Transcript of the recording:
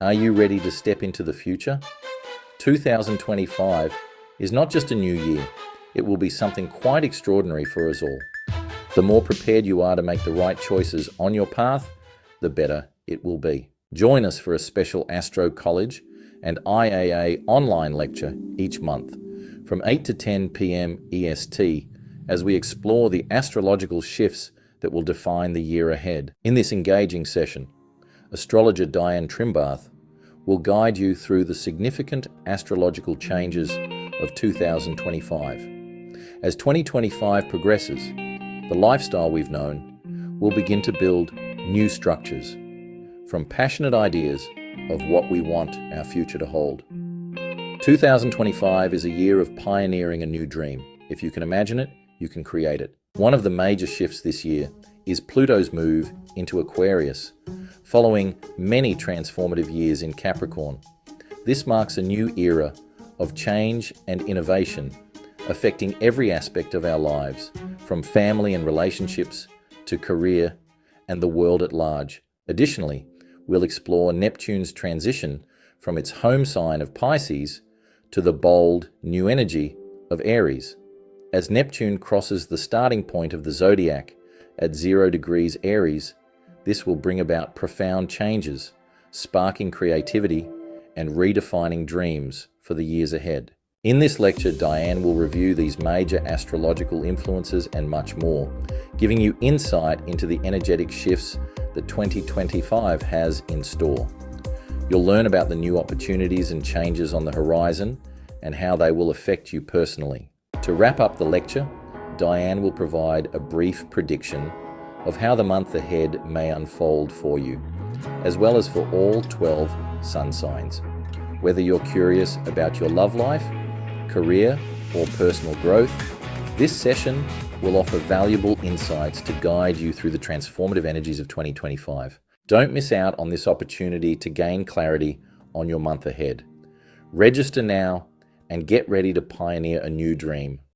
Are you ready to step into the future? 2025 is not just a new year, it will be something quite extraordinary for us all. The more prepared you are to make the right choices on your path, the better it will be. Join us for a special Astro College and IAA online lecture each month from 8 to 10 p.m. EST as we explore the astrological shifts that will define the year ahead. In this engaging session, astrologer Diane Trimbath will guide you through the significant astrological changes of 2025. As 2025 progresses, the lifestyle we've known will begin to build new structures, from passionate ideas of what we want our future to hold. 2025 is a year of pioneering a new dream. If you can imagine it, you can create it. One of the major shifts this year is Pluto's move into Aquarius, following many transformative years in Capricorn. This marks a new era of change and innovation, affecting every aspect of our lives, from family and relationships to career and the world at large. Additionally, we'll explore Neptune's transition from its home sign of Pisces to the bold new energy of Aries. As Neptune crosses the starting point of the zodiac at 0 degrees Aries, this will bring about profound changes, sparking creativity and redefining dreams for the years ahead. In this lecture, Diane will review these major astrological influences and much more, giving you insight into the energetic shifts that 2025 has in store. You'll learn about the new opportunities and changes on the horizon and how they will affect you personally. To wrap up the lecture, Diane will provide a brief prediction of how the month ahead may unfold for you, as well as for all 12 sun signs. Whether you're curious about your love life, career, or personal growth, this session will offer valuable insights to guide you through the transformative energies of 2025. Don't miss out on this opportunity to gain clarity on your month ahead. Register now and get ready to pioneer a new dream.